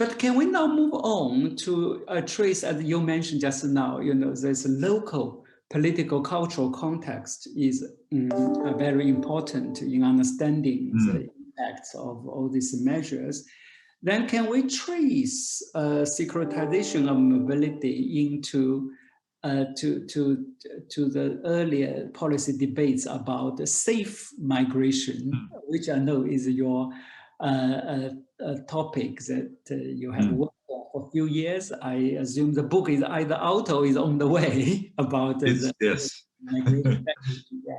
But can we now move on to trace, as you mentioned just now, there's a local political cultural context is very important in understanding the impacts of all these measures. Then can we trace securitization of mobility into to the earlier policy debates about the safe migration, which I know is your topic that you have worked on for a few years. I assume the book is either out or is on the way about the migration.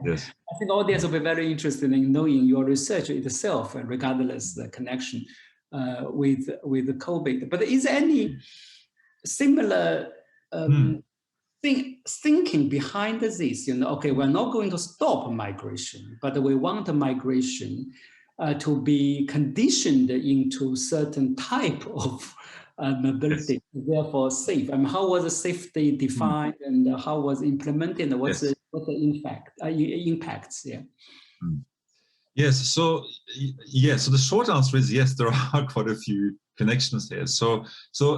Yes. I think audience will be very interested in knowing your research itself, regardless the connection with the COVID. But is there any similar thinking behind this? Okay, we're not going to stop migration, but we want the migration to be conditioned into certain type of mobility, therefore safe. I mean, how was the safety defined and how was implemented? And what's the impacts? Yeah. Yes. So the short answer is yes. There are quite a few connections here. So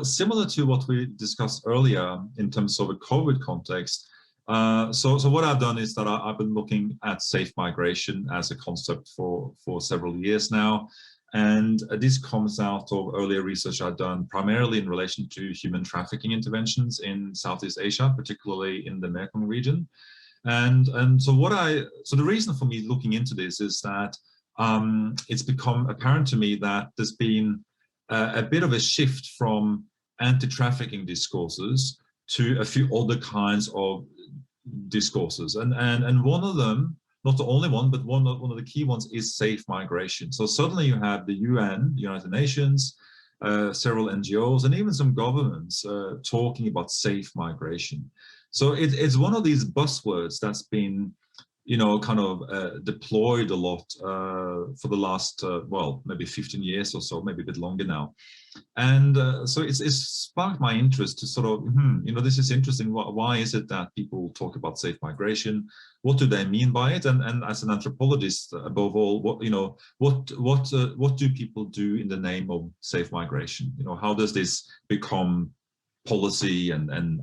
similar to what we discussed earlier in terms of a COVID context. So what I've done is that I've been looking at safe migration as a concept for several years now. And this comes out of earlier research I've done primarily in relation to human trafficking interventions in Southeast Asia, particularly in the Mekong region. And so the reason for me looking into this is that it's become apparent to me that there's been a bit of a shift from anti-trafficking discourses to a few other kinds of discourses. And one of them, not the only one, but one of the key ones is safe migration. So suddenly you have the UN, the United Nations, several NGOs, and even some governments talking about safe migration. So it's one of these buzzwords that's been, kind of deployed a lot for the last, maybe 15 years or so, maybe a bit longer now. And so it's sparked my interest to sort of, this is interesting. Why is it that people talk about safe migration? What do they mean by it? And as an anthropologist, above all, what do people do in the name of safe migration? How does this become policy and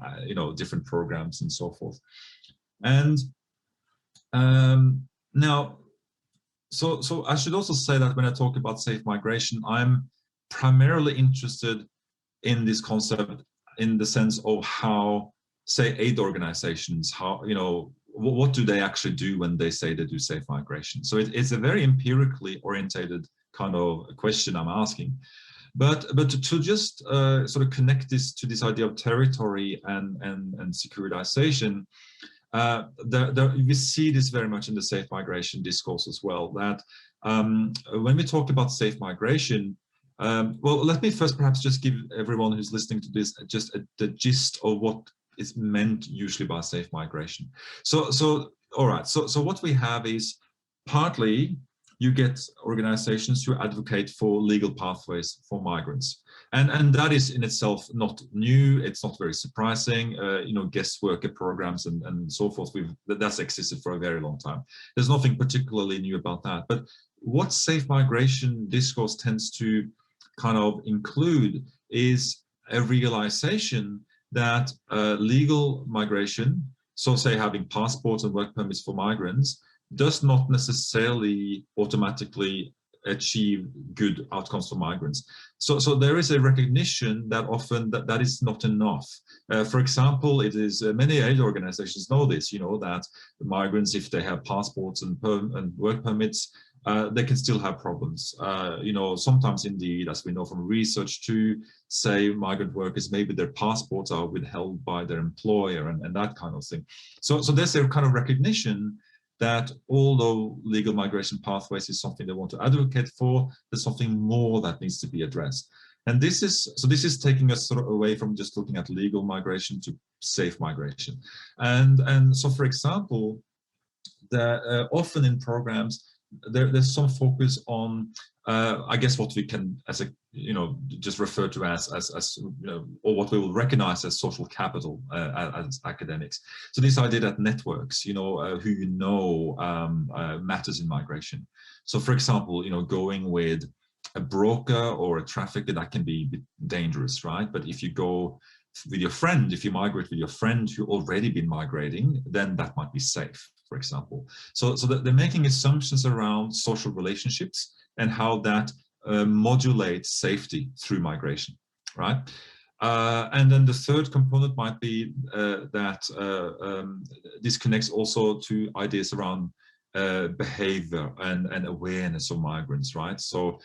different programs and so forth? And now, so I should also say that when I talk about safe migration, I'm primarily interested in this concept in the sense of how, say, aid organizations, what do they actually do when they say they do safe migration? So it's a very empirically orientated kind of question I'm asking. But to just sort of connect this to this idea of territory and securitization, we see this very much in the safe migration discourse as well, that when we talk about safe migration, let me first perhaps just give everyone who's listening to this just the gist of what is meant usually by safe migration. So all right, so what we have is partly you get organizations who advocate for legal pathways for migrants. And that is in itself not new. It's not very surprising. Guest worker programs and so forth, that's existed for a very long time. There's nothing particularly new about that. But what safe migration discourse tends to kind of include is a realization that legal migration, so say having passports and work permits for migrants, does not necessarily automatically achieve good outcomes for migrants. So there is a recognition that often that is not enough. For example, it is many aid organizations know this, that migrants, if they have passports and work permits, they can still have problems. Sometimes indeed, as we know from research too, say migrant workers, maybe their passports are withheld by their employer and that kind of thing. So there's a kind of recognition that although legal migration pathways is something they want to advocate for, there's something more that needs to be addressed. And this is taking us sort of away from just looking at legal migration to safe migration. And so, for example, often in programs, there's some focus on, I guess, what we can, just refer to as or what we will recognize as social capital as academics. So this idea that networks, who matters in migration. So, for example, going with a broker or a trafficker, that can be a bit dangerous, right? But if you go with your friend, if you migrate with your friend who already been migrating, then that might be safe, for example. So they're making assumptions around social relationships and how that modulates safety through migration, right? And then the third component might be that this connects also to ideas around behavior and awareness of migrants, right? So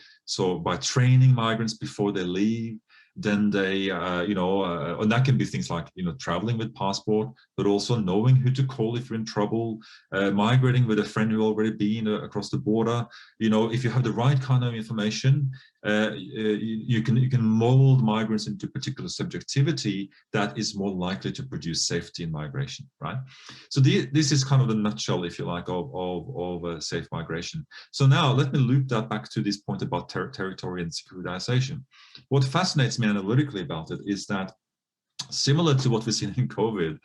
by training migrants before they leave, then they, and that can be things like, traveling with passport, but also knowing who to call if you're in trouble, migrating with a friend who already been across the border. If you have the right kind of information, you can mold migrants into particular subjectivity that is more likely to produce safety in migration, right? So this is kind of the nutshell, if you like, of safe migration. So now let me loop that back to this point about territory and securitization. What fascinates me analytically about it is that, similar to what we've seen in COVID,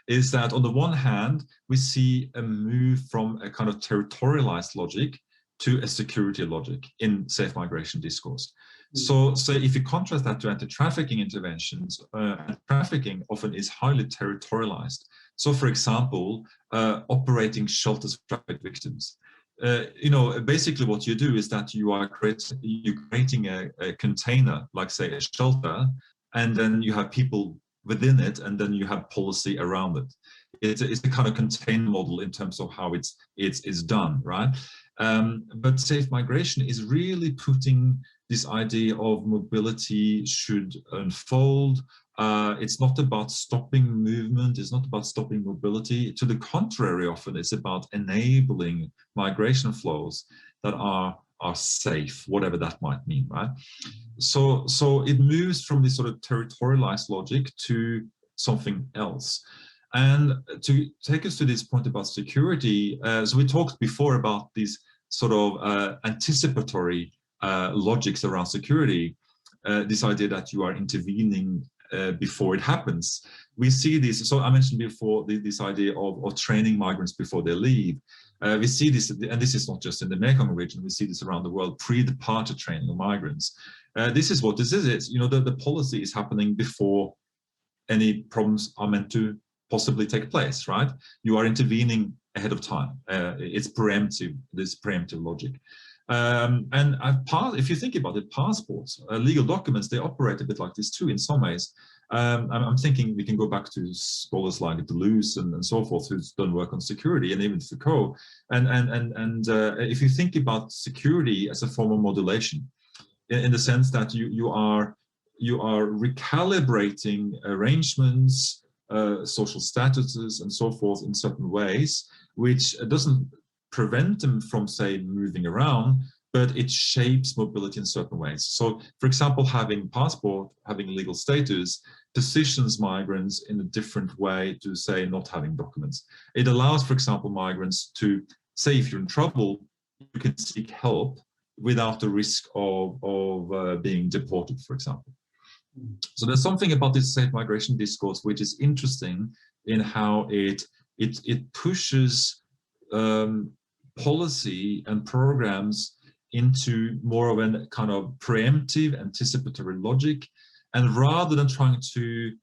is that on the one hand, we see a move from a kind of territorialized logic to a security logic in safe migration discourse. So if you contrast that to anti-trafficking interventions, trafficking often is highly territorialized. So for example, operating shelters for traffic victims. Basically what you do is that you're creating a container, like say a shelter, and then you have people within it, and then you have policy around it. It's a kind of contained model in terms of how it's done, right? But safe migration is really putting this idea of mobility should unfold. It's not about stopping movement, it's not about stopping mobility. To the contrary, often it's about enabling migration flows that are safe, whatever that might mean, right? So it moves from this sort of territorialized logic to something else. And to take us to this point about security, so we talked before about these sort of anticipatory logics around security, this idea that you are intervening before it happens. We see this, so I mentioned before this idea of training migrants before they leave. We see this, and this is not just in the Mekong region, we see this around the world, pre-departure training of migrants. This is what this is. It's, the policy is happening before any problems are meant to possibly take place, right? You are intervening ahead of time. It's preemptive, this preemptive logic. And if you think about it, passports, legal documents, they operate a bit like this too in some ways. I'm thinking we can go back to scholars like Deleuze and so forth, who's done work on security, and even Foucault. And if you think about security as a form of modulation, in the sense that you are recalibrating arrangements, social statuses, and so forth in certain ways, which doesn't prevent them from, say, moving around, but it shapes mobility in certain ways. So, for example, having passport, having legal status, positions migrants in a different way to, say, not having documents. It allows, for example, migrants to, say, if you're in trouble, you can seek help without the risk of being deported, for example. So there's something about this safe migration discourse which is interesting in how it pushes policy and programs into more of a kind of preemptive, anticipatory logic, and rather than trying to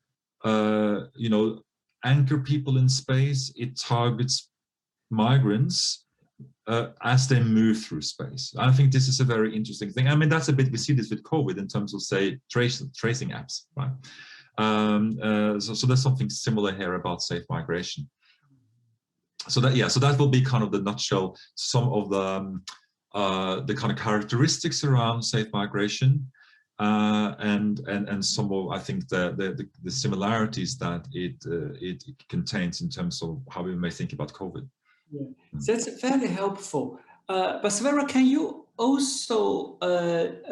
anchor people in space, it targets migrants as they move through space. I think this is a very interesting thing. I mean, that's a bit, we see this with COVID in terms of, say, tracing apps, right? So there's something similar here about safe migration. So that will be kind of the nutshell, some of the kind of characteristics around safe migration, and some of, I think, the similarities that it contains in terms of how we may think about COVID. Yeah, that's very helpful. But Sverre, can you also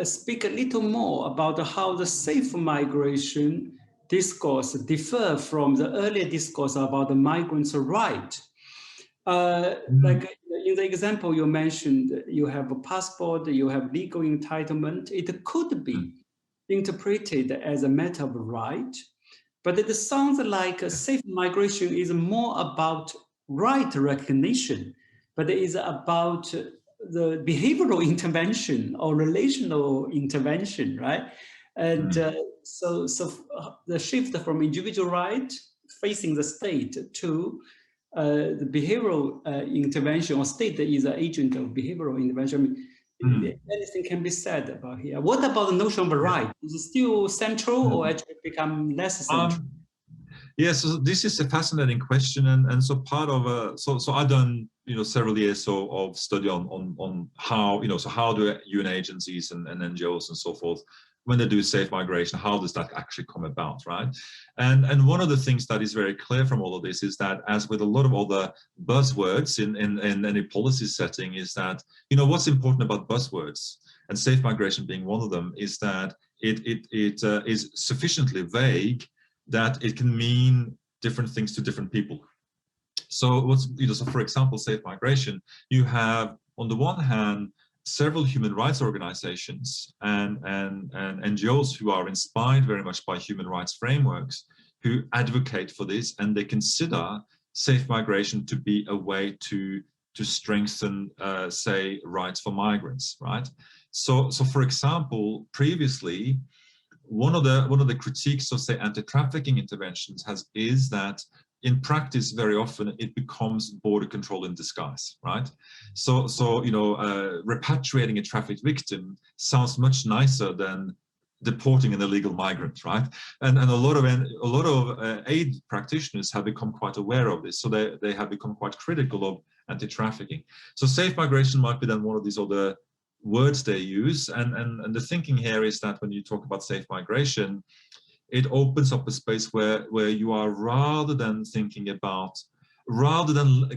speak a little more about how the safe migration discourse differ from the earlier discourse about the migrants' right? Like in the example you mentioned, you have a passport, you have legal entitlement. It could be interpreted as a matter of right, but it sounds like a safe migration is more about right recognition, but it is about the behavioral intervention or relational intervention, right? And so the shift from individual right facing the state to the behavioral intervention, or state is an agent of behavioral intervention. I mean, anything can be said about here. What about the notion of a right? Is it still central or actually become less central? Yeah, so this is a fascinating question, and so part of so I've done several years of study on how so how do UN agencies and NGOs and so forth, when they do safe migration, how does that actually come about, right? And one of the things that is very clear from all of this is that, as with a lot of other buzzwords in any policy setting, is that what's important about buzzwords, and safe migration being one of them, is that it is sufficiently vague that it can mean different things to different people. So what's so for example, safe migration, you have on the one hand several human rights organizations and NGOs who are inspired very much by human rights frameworks, who advocate for this, and they consider safe migration to be a way to strengthen say rights for migrants, right? So for example, previously, one of the critiques of, say, anti-trafficking interventions is that in practice very often it becomes border control in disguise, right? So repatriating a trafficked victim sounds much nicer than deporting an illegal migrant, right? And a lot of aid practitioners have become quite aware of this, so they have become quite critical of anti-trafficking. So safe migration might be then one of these other words they use, and the thinking here is that when you talk about safe migration, it opens up a space where you are, rather than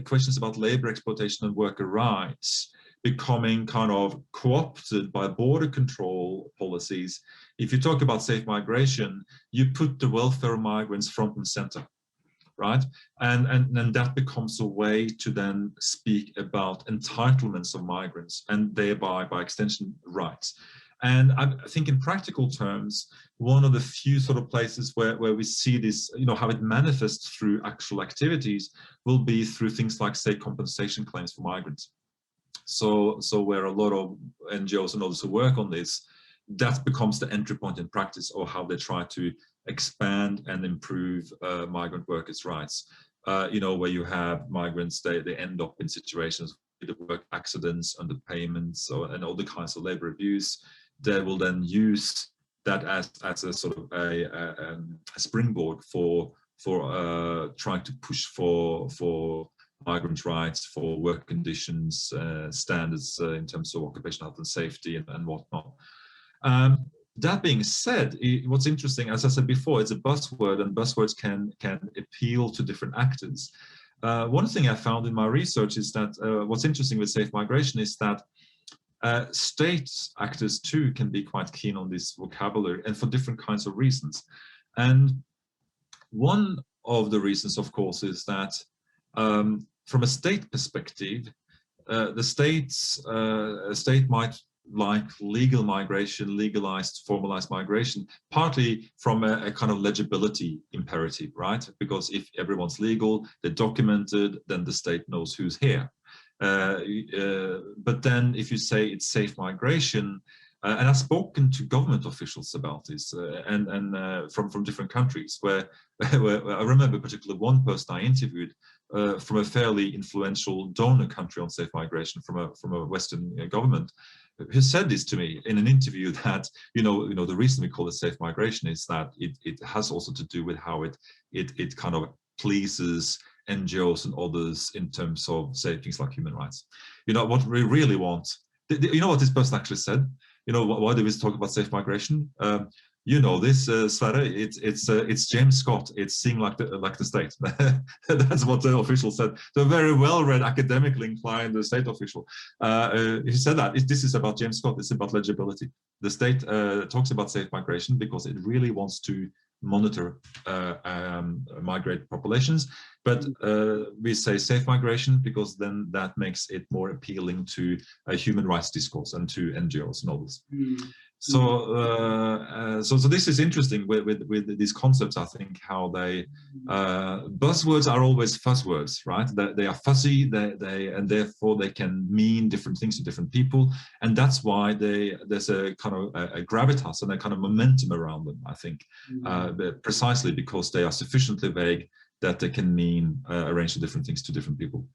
questions about labor exploitation and worker rights becoming kind of co-opted by border control policies. If you talk about safe migration, you put the welfare of migrants front and center, right? And then that becomes a way to then speak about entitlements of migrants, and thereby, by extension, rights. And I think in practical terms, one of the few sort of places where we see this, how it manifests through actual activities, will be through things like, say, compensation claims for migrants. So where a lot of NGOs and others who work on this, that becomes the entry point in practice, or how they try to expand and improve migrant workers' rights. Where you have migrants, they end up in situations with work accidents, underpayments, and other kinds of labor abuse. They will then use that as a sort of a springboard for trying to push for migrant rights, for work conditions, standards in terms of occupational health and safety and whatnot. That being said, what's interesting, as I said before, it's a buzzword, and buzzwords can appeal to different actors. One thing I found in my research is that what's interesting with safe migration is that state actors too can be quite keen on this vocabulary, and for different kinds of reasons. And one of the reasons, of course, is that from a state perspective, the state might like legal migration, legalized, formalized migration, partly from a kind of legibility imperative, right? Because if everyone's legal, they're documented, then the state knows who's here. But then if you say it's safe migration, and I've spoken to government officials about this, and from different countries, where I remember particularly one person I interviewed from a fairly influential donor country on safe migration, from a Western government, who said this to me in an interview, that the reason we call it safe migration is that it has also to do with how it kind of pleases NGOs and others in terms of, say, things like human rights. What we really want. What this person actually said? Why do we talk about safe migration? This, Sverre, it's James Scott. It's seeing like the state. That's what the official said. The very well-read, academically inclined state official. He said that this is about James Scott. It's about legibility. The state talks about safe migration because it really wants to monitor migrant populations, but we say safe migration because then that makes it more appealing to a human rights discourse and to NGOs and others. So this is interesting with these concepts. I think how they buzzwords are always fuzzwords, right? They are fuzzy, and therefore they can mean different things to different people, and that's why there's a kind of a gravitas and a kind of momentum around them. I think precisely because they are sufficiently vague that they can mean a range of different things to different people.